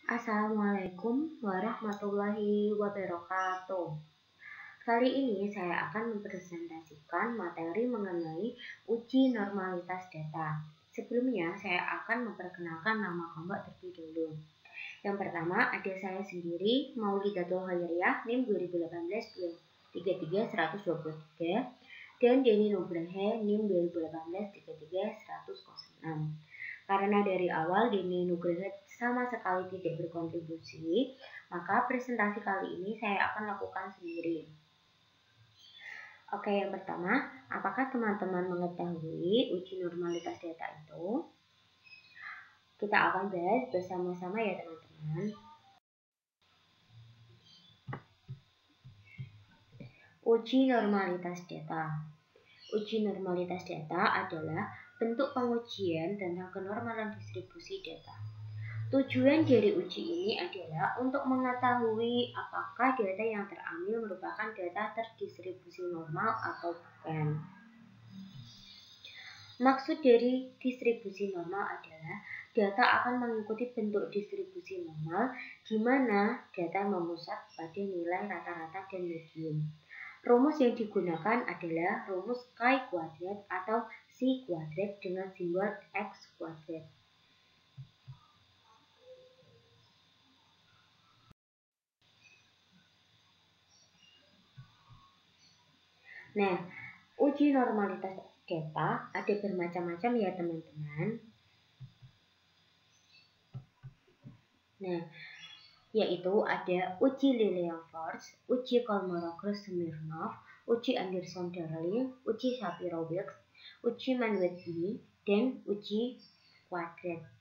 Assalamualaikum warahmatullahi wabarakatuh. Kali ini saya akan mempresentasikan materi mengenai uji normalitas data. Sebelumnya saya akan memperkenalkan nama kelompok terlebih dahulu. Yang pertama ada saya sendiri, Maulidatul Khairiyah, NIM 2018-33-123, dan Denny Nugraha, NIM 2018-33-106. Karena dari awal Denny Nugraha sama sekali tidak berkontribusi, maka presentasi kali ini saya akan lakukan sendiri. Oke, yang pertama, apakah teman-teman mengetahui uji normalitas data itu? Kita akan bahas bersama-sama ya teman-teman. Uji normalitas data. Uji normalitas data adalah bentuk pengujian tentang kenormalan distribusi data. Tujuan dari uji ini adalah untuk mengetahui apakah data yang terambil merupakan data terdistribusi normal atau bukan. Maksud dari distribusi normal adalah data akan mengikuti bentuk distribusi normal di mana data memusat pada nilai rata-rata dan medium. Rumus yang digunakan adalah rumus chi kuadrat atau C kuadrat dengan simbol X kuadrat. Nah, uji normalitas data ada bermacam-macam ya teman-teman. Nah, yaitu ada uji Lillian-Fors, uji Kolmogorov-Smirnov, uji Anderson-Darling, uji Shapiro-Wilks, uji Mann-Whitney, dan uji kuadrat.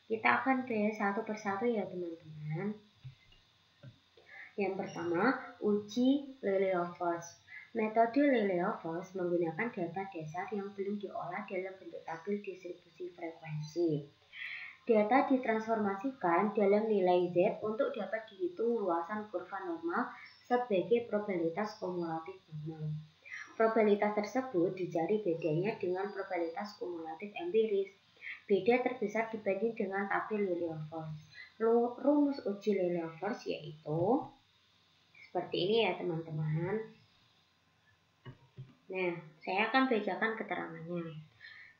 Kita akan bahas satu persatu ya teman-teman. Yang pertama, uji Lillian-Fors. Metode Lillian-Fors menggunakan data dasar yang belum diolah dalam bentuk tabel distribusi frekuensi. Data ditransformasikan dalam nilai Z untuk dapat dihitung luasan kurva normal sebagai probabilitas kumulatif normal. Probabilitas tersebut dicari bedanya dengan probabilitas kumulatif empiris. Beda terbesar dibanding dengan tabel Lillian-Fors. Rumus uji Lillian-Fors yaitu seperti ini ya teman-teman. Nah, saya akan bacakan keterangannya.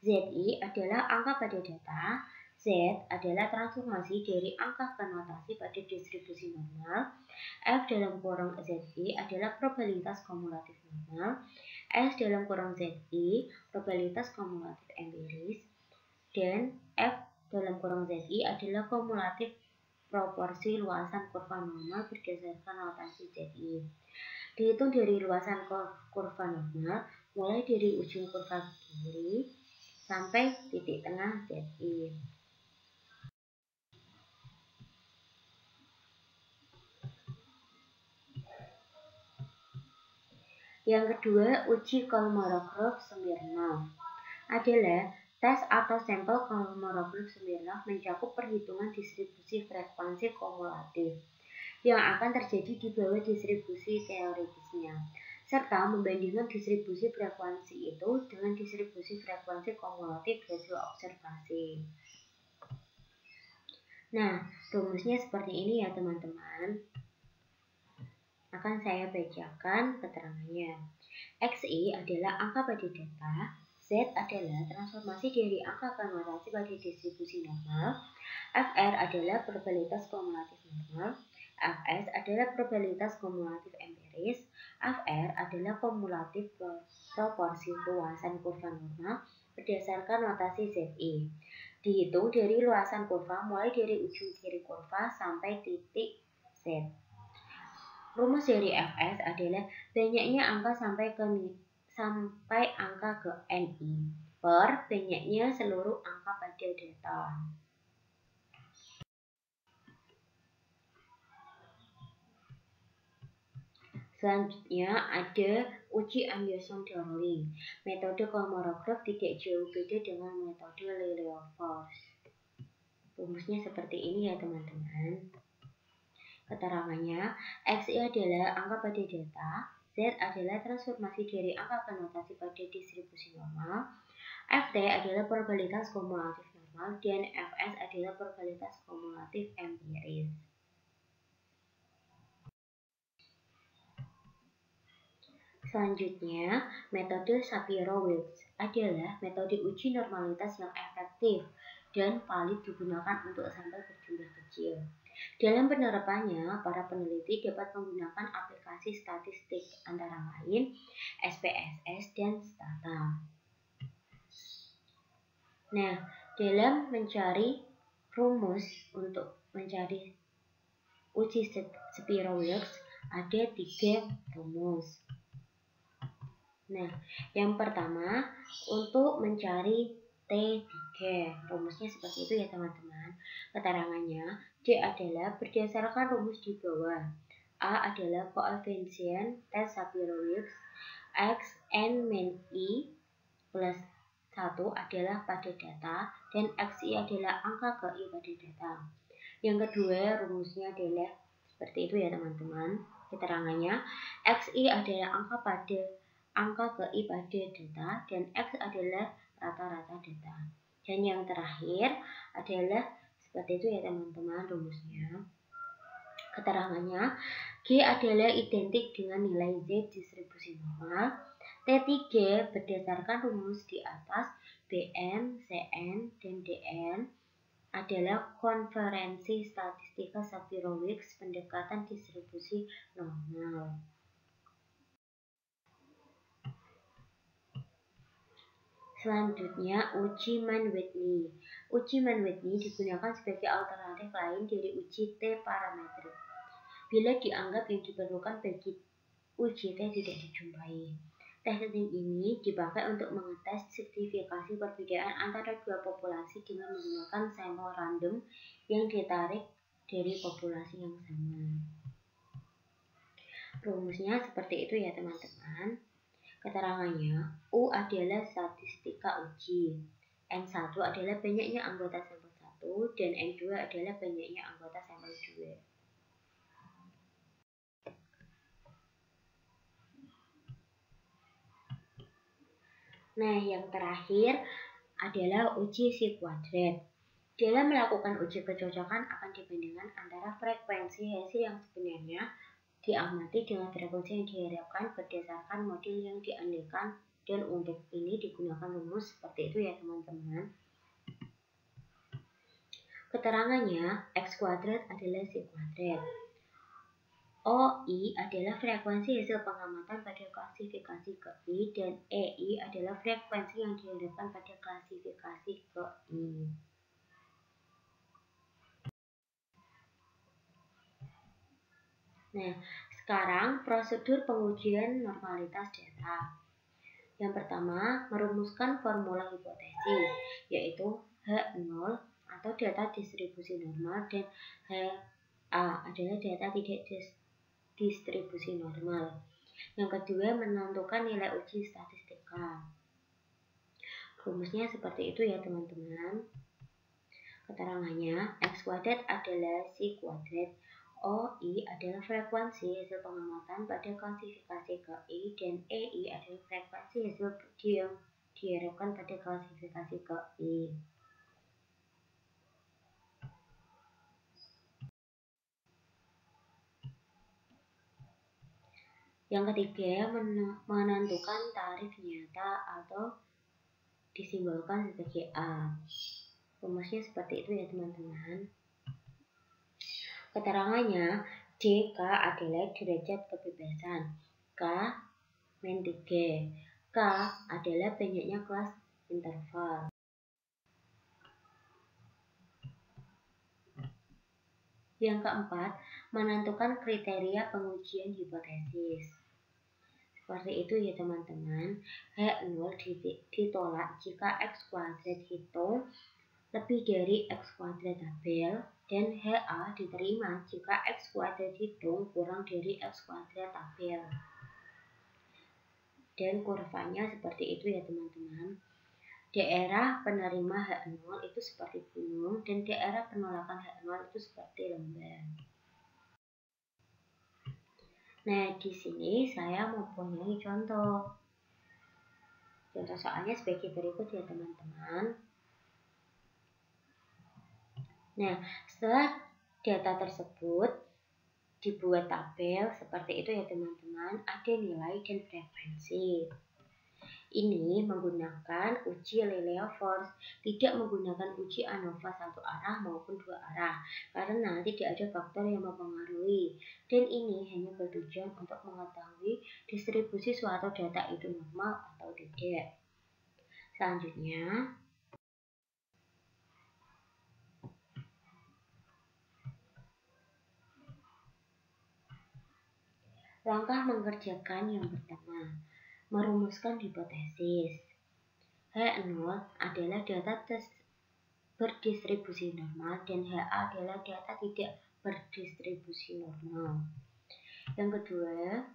ZI adalah angka pada data. Z adalah transformasi dari angka ke notasi pada distribusi normal. F dalam kurung ZI adalah probabilitas kumulatif normal. S dalam kurung ZI probabilitas kumulatif empiris. Dan F dalam kurung ZI adalah kumulatif proporsi luasan kurva normal berdasarkan notasi ZI. Dihitung dari luasan kurva normal mulai dari ujung kurva kiri sampai titik tengah ZI. Yang kedua, uji Kolmogorov-Smirnov adalah tes atau sampel Kolmogorov-Smirnov mencakup perhitungan distribusi frekuensi kumulatif yang akan terjadi di bawah distribusi teoritisnya, serta membandingkan distribusi frekuensi itu dengan distribusi frekuensi kumulatif hasil observasi. Nah, rumusnya seperti ini ya teman-teman. Akan saya bacakan keterangannya. XI adalah angka pada data, Z adalah transformasi dari angka ke notasi pada distribusi normal, FR adalah probabilitas kumulatif normal, Fs adalah probabilitas kumulatif empiris, Fr adalah kumulatif proporsi luasan kurva normal berdasarkan notasi Zi. Dihitung dari luasan kurva mulai dari ujung kiri kurva sampai titik Z. Rumus dari Fs adalah banyaknya angka sampai angka ke Ni per banyaknya seluruh angka pada data. Selanjutnya ada uji Anderson-Darling. Metode Kolmogorov tidak jauh beda dengan metode Lillian-Fors. Rumusnya seperti ini ya teman-teman. Keterangannya, XI adalah angka pada data, Z adalah transformasi dari angka ke notasi pada distribusi normal, Ft adalah probabilitas kumulatif normal, dan Fs adalah probabilitas kumulatif empiris. Selanjutnya, metode Shapiro-Wilks adalah metode uji normalitas yang efektif dan valid digunakan untuk sampel berjumlah kecil. Dalam penerapannya, para peneliti dapat menggunakan aplikasi statistik antara lain SPSS dan Stata. Nah, dalam mencari rumus untuk mencari uji Shapiro-Wilks ada 3 rumus. Nah, yang pertama untuk mencari T3, rumusnya seperti itu ya teman-teman. Keterangannya, D adalah berdasarkan rumus di bawah. A adalah koefisien tes Shapiro-Wilks, X n min I plus 1 adalah pada data, dan XI adalah angka ke I pada data. Yang kedua, rumusnya adalah seperti itu ya teman-teman. Keterangannya, XI adalah angka ke I pada data, dan X adalah rata-rata data. Dan yang terakhir adalah seperti itu ya teman-teman rumusnya. Keterangannya, G adalah identik dengan nilai Z distribusi normal. T3 berdasarkan rumus di atas, Bn, Cn, dan Dn adalah konferensi statistika Shapiro-Wilks pendekatan distribusi normal. Selanjutnya, uji Mann-Whitney. Uji Mann-Whitney digunakan sebagai alternatif lain dari uji T-parametrik bila dianggap yang diperlukan bagi uji T tidak dijumpai. Teknik ini dipakai untuk mengetes signifikasi perbedaan antara dua populasi dengan menggunakan sampel random yang ditarik dari populasi yang sama. Rumusnya seperti itu ya teman-teman. Keterangannya, U adalah statistika uji, N1 adalah banyaknya anggota sampel 1, dan N2 adalah banyaknya anggota sampel 2. Nah, yang terakhir adalah uji si kuadrat. Dalam melakukan uji kecocokan akan dibandingkan antara frekuensi hasil yang sebenarnya diamati dengan frekuensi yang diharapkan berdasarkan model yang diandalkan, dan untuk ini digunakan rumus seperti itu ya teman-teman. Keterangannya, X kuadrat adalah si kuadrat. OI adalah frekuensi hasil pengamatan pada klasifikasi ke I, dan EI adalah frekuensi yang diharapkan pada klasifikasi ke I. Nah, sekarang prosedur pengujian normalitas data. Yang pertama, merumuskan formula hipotesis, yaitu H0 atau data distribusi normal, dan HA adalah data tidak distribusi normal. Yang kedua, menentukan nilai uji statistika. Rumusnya seperti itu ya teman-teman. Keterangannya, X kuadrat adalah si kuadrat, OI adalah frekuensi hasil pengamatan pada klasifikasi ke I, dan EI adalah frekuensi hasil yang diharapkan pada klasifikasi ke I. Yang ketiga, menentukan tarif nyata atau disimbolkan sebagai A. Rumusnya seperti itu ya teman-teman. Keterangannya, DK adalah derajat kebebasan, K min 3. K adalah banyaknya kelas interval. Yang keempat, menentukan kriteria pengujian hipotesis. Seperti itu ya teman-teman. H0 ditolak jika X kuadrat hitung lebih dari X kuadrat tabel, dan HA diterima jika X kuadrat hitung kurang dari X kuadrat tabel. Dan kurvanya seperti itu ya teman-teman. Daerah penerima H0 itu seperti gunung, dan daerah penolakan H0 itu seperti lembah. Nah, di sini saya mempunyai contoh. Contoh soalnya sebagai berikut ya teman-teman. Nah, setelah data tersebut dibuat tabel seperti itu ya teman-teman, ada nilai dan frekuensi. Ini menggunakan uji Linear Force, tidak menggunakan uji ANOVA satu arah maupun dua arah, karena tidak ada faktor yang mempengaruhi. Dan ini hanya bertujuan untuk mengetahui distribusi suatu data itu normal atau tidak. Selanjutnya, langkah mengerjakan yang pertama, merumuskan hipotesis. H0 adalah data berdistribusi normal dan HA adalah data tidak berdistribusi normal. Yang kedua,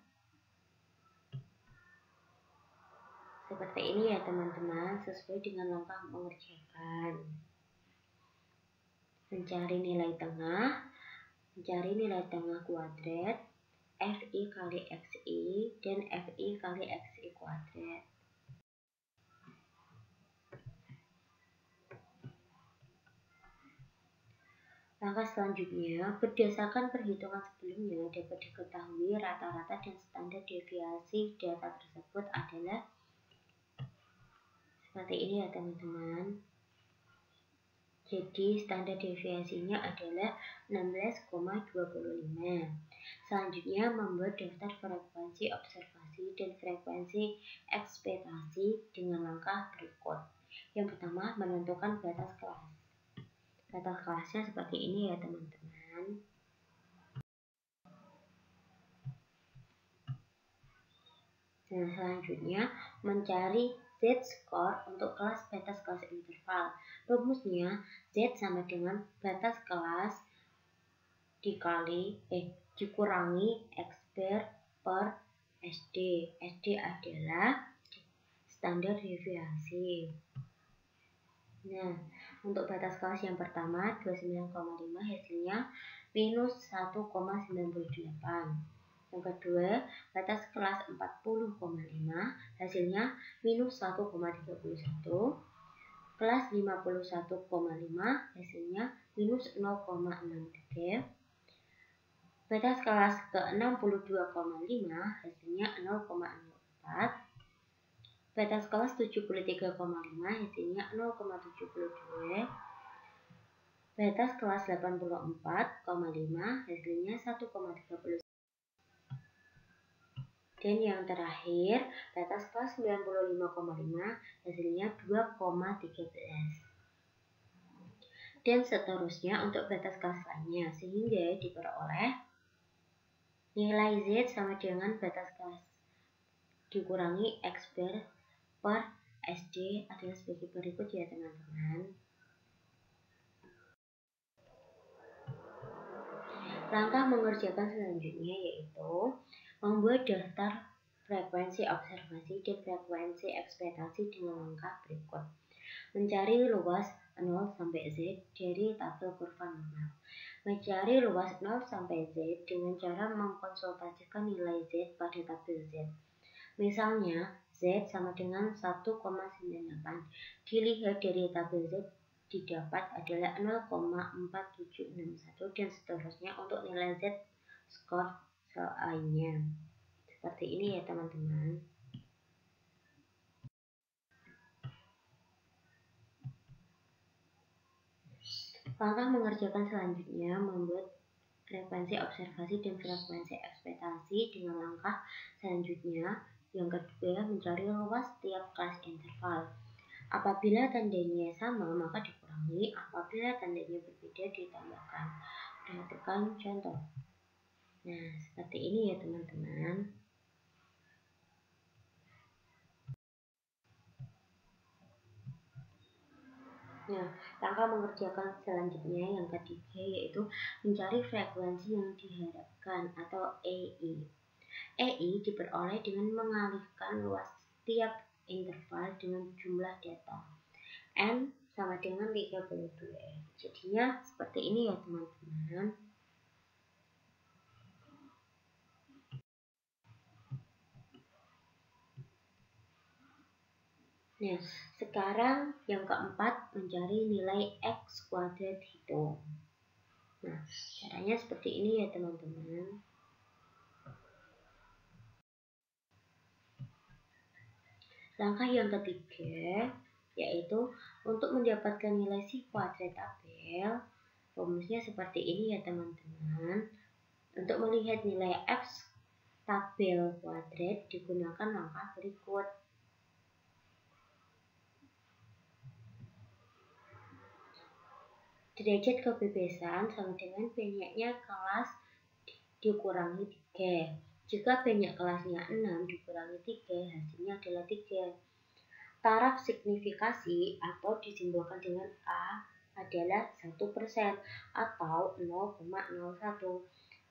seperti ini ya teman-teman, sesuai dengan langkah mengerjakan. Mencari nilai tengah kuadrat, FI kali XI dan FI kali XI kuadrat. Langkah selanjutnya, berdasarkan perhitungan sebelumnya dapat diketahui rata-rata dan standar deviasi data tersebut adalah seperti ini ya teman-teman. Jadi standar deviasinya adalah 16,25. Selanjutnya membuat daftar frekuensi observasi dan frekuensi ekspektasi dengan langkah berikut. Yang pertama, menentukan batas kelas. Batas kelasnya seperti ini ya teman-teman. Nah, selanjutnya mencari Z-score untuk kelas batas kelas interval. Rumusnya Z sama dengan batas kelas dikurangi X per SD. SD adalah standar deviasi. Nah, untuk batas kelas yang pertama 29,5 hasilnya minus 1,98. Yang kedua, batas kelas 40,5 hasilnya minus 1,31. Kelas 51,5 hasilnya minus 0,63. Batas kelas ke-62,5 hasilnya 0,04. Batas kelas 73,5 hasilnya 0,72. Batas kelas 84,5 hasilnya 1,30. Dan yang terakhir, batas kelas 95,5 hasilnya 2,13. Dan seterusnya untuk batas kelas lainnya, sehingga diperoleh nilai Z sama dengan batas kelas dikurangi X per SD adalah sebagai berikut ya teman-teman. Langkah mengerjakan selanjutnya yaitu membuat daftar frekuensi observasi dan frekuensi ekspektasi dengan langkah berikut. Mencari luas 0 sampai Z dari tabel kurva normal. Mencari luas 0 sampai Z dengan cara mengkonsultasikan nilai Z pada tabel Z. Misalnya, Z sama dengan 1,98. Dilihat dari tabel Z didapat adalah 0,4761 dan seterusnya untuk nilai Z skor lainnya. Seperti ini ya teman-teman. Langkah mengerjakan selanjutnya membuat frekuensi observasi dan frekuensi ekspektasi dengan langkah selanjutnya. Yang kedua, mencari luas tiap kelas interval. Apabila tandanya sama, maka dikurangi. Apabila tandanya berbeda, ditambahkan. Perhatikan contoh. Nah, seperti ini ya teman-teman. Nah, langkah mengerjakan selanjutnya yang ketiga yaitu mencari frekuensi yang diharapkan atau EI. EI diperoleh dengan mengalihkan luas tiap interval dengan jumlah data. N sama dengan 32. Jadinya seperti ini ya teman-teman. Nah, sekarang yang keempat, mencari nilai X kuadrat hitung. Nah, caranya seperti ini ya teman-teman. Langkah yang ketiga, yaitu untuk mendapatkan nilai si kuadrat tabel. Rumusnya seperti ini ya teman-teman. Untuk melihat nilai X tabel kuadrat digunakan langkah berikut. Derajat kebebasan sama dengan banyaknya kelas dikurangi 3. Jika banyak kelasnya 6 dikurangi 3, hasilnya adalah 3. Taraf signifikasi atau disimbolkan dengan A adalah 1% atau 0,01,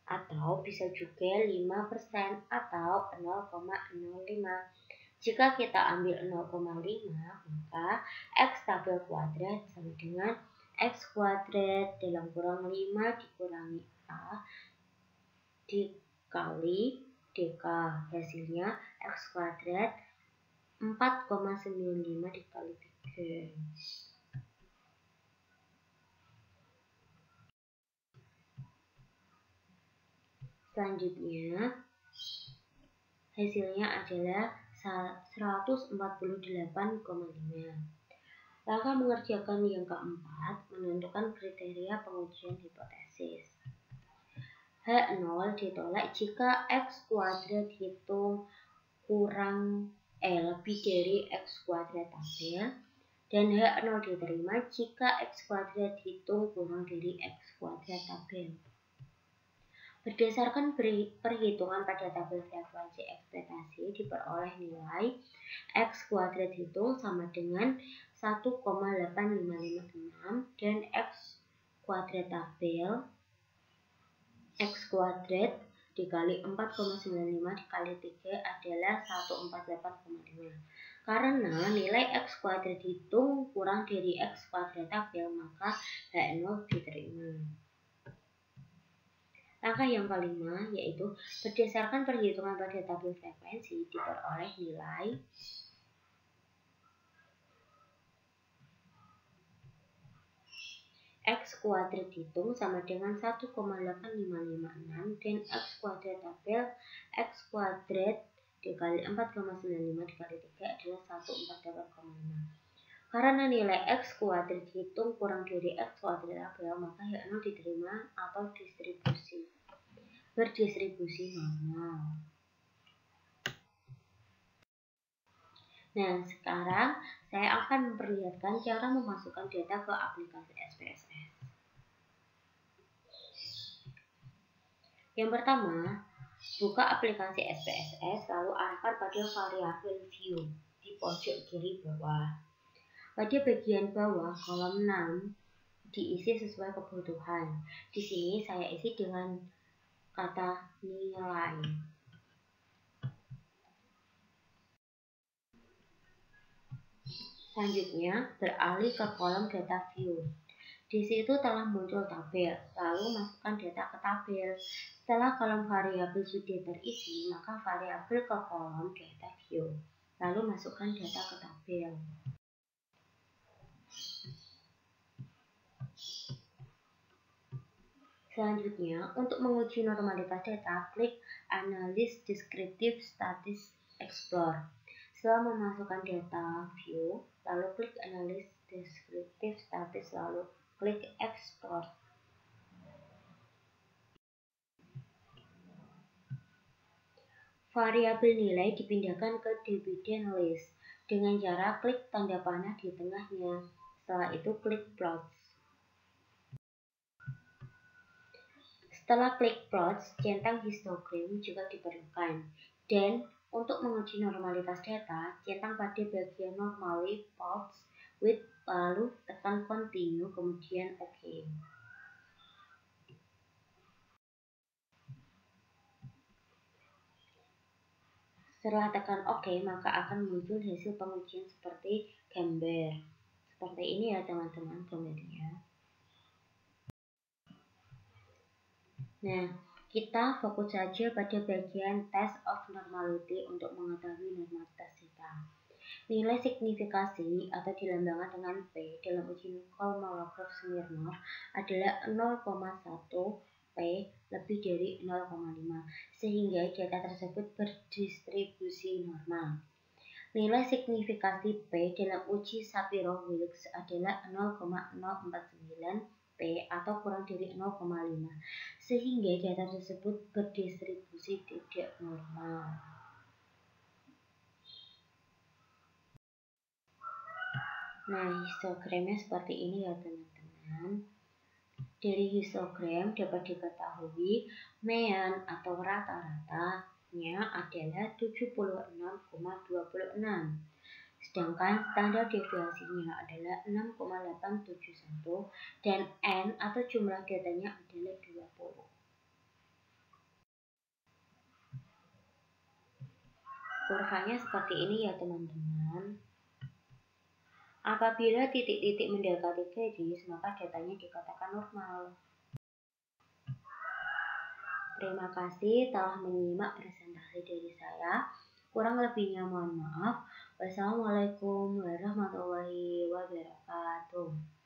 atau bisa juga 5% atau 0,05. Jika kita ambil 0,5, maka X tabel kuadrat sama dengan X kuadrat dalam kurung 5 dikurangi A dikali DK. Hasilnya X kuadrat 4,95 dikali 3. Selanjutnya, hasilnya adalah 148,5. Langkah mengerjakan yang keempat, menentukan kriteria pengujian hipotesis. H0 ditolak jika X kuadrat hitung kurang lebih dari X kuadrat tabel, dan H0 diterima jika X kuadrat hitung kurang dari X kuadrat tabel. Berdasarkan perhitungan pada tabel frekuensi ekspektasi diperoleh nilai X kuadrat hitung sama dengan 1,8556 dan X kuadrat tabel X kuadrat dikali 4,95 dikali 3 adalah 148,5. Karena nilai X kuadrat hitung kurang dari X kuadrat tabel, maka H0 diterima. Langkah yang kelima, yaitu berdasarkan perhitungan pada tabel frekuensi diperoleh nilai X kuadrat hitung sama dengan 1,8556 dan X kuadrat tabel X kuadrat dikali 4,95 dikali 3 adalah 148,5. Karena nilai X kuadrat hitung kurang dari X kuadrat tabel, maka H0 diterima atau berdistribusi normal. Nah, sekarang saya akan memperlihatkan cara memasukkan data ke aplikasi SPSS. Yang pertama, buka aplikasi SPSS lalu arahkan pada variabel view di pojok kiri bawah. Pada bagian bawah kolom 6 diisi sesuai kebutuhan. Di sini saya isi dengan kata nilai. Selanjutnya, beralih ke kolom data view. Di situ telah muncul tabel, lalu masukkan data ke tabel. Setelah kolom variabel sudah terisi, maka variabel ke kolom data view, lalu masukkan data ke tabel. Selanjutnya, untuk menguji normalitas data, klik Analysis Descriptive Statistics Explore. Setelah memasukkan data view, lalu klik Analysis Descriptive Statistics, lalu klik Export. Variabel nilai dipindahkan ke dividend list dengan cara klik tanda panah di tengahnya. Setelah itu klik Plots. Setelah klik Plots, centang histogram juga diperlukan. Dan untuk menguji normalitas data, centang pada bagian Normally Plots with, lalu tekan Continue, kemudian OK. Setelah tekan OK, maka akan muncul hasil pengujian seperti gambar. Seperti ini ya teman-teman gambarnya. Nah, kita fokus saja pada bagian Test of Normality untuk mengetahui normalitas data. Nilai signifikasi atau dilambangkan dengan P dalam uji Kolmogorov-Smirnov adalah 0,1 P lebih dari 0,5, sehingga data tersebut berdistribusi normal. Nilai signifikasi P dalam uji Shapiro-Wilks adalah 0,049 P atau kurang dari 0,5, sehingga data tersebut berdistribusi tidak normal. Nah, histogramnya seperti ini ya teman-teman. Dari histogram dapat diketahui mean atau rata-ratanya adalah 76,26. Sedangkan standar deviasinya adalah 6,871 dan N atau jumlah datanya adalah 20. Kurvanya seperti ini ya teman-teman. Apabila titik-titik mendekati garis, maka datanya dikatakan normal. Terima kasih telah menyimak presentasi dari saya. Kurang lebihnya mohon maaf. Wassalamualaikum warahmatullahi wabarakatuh.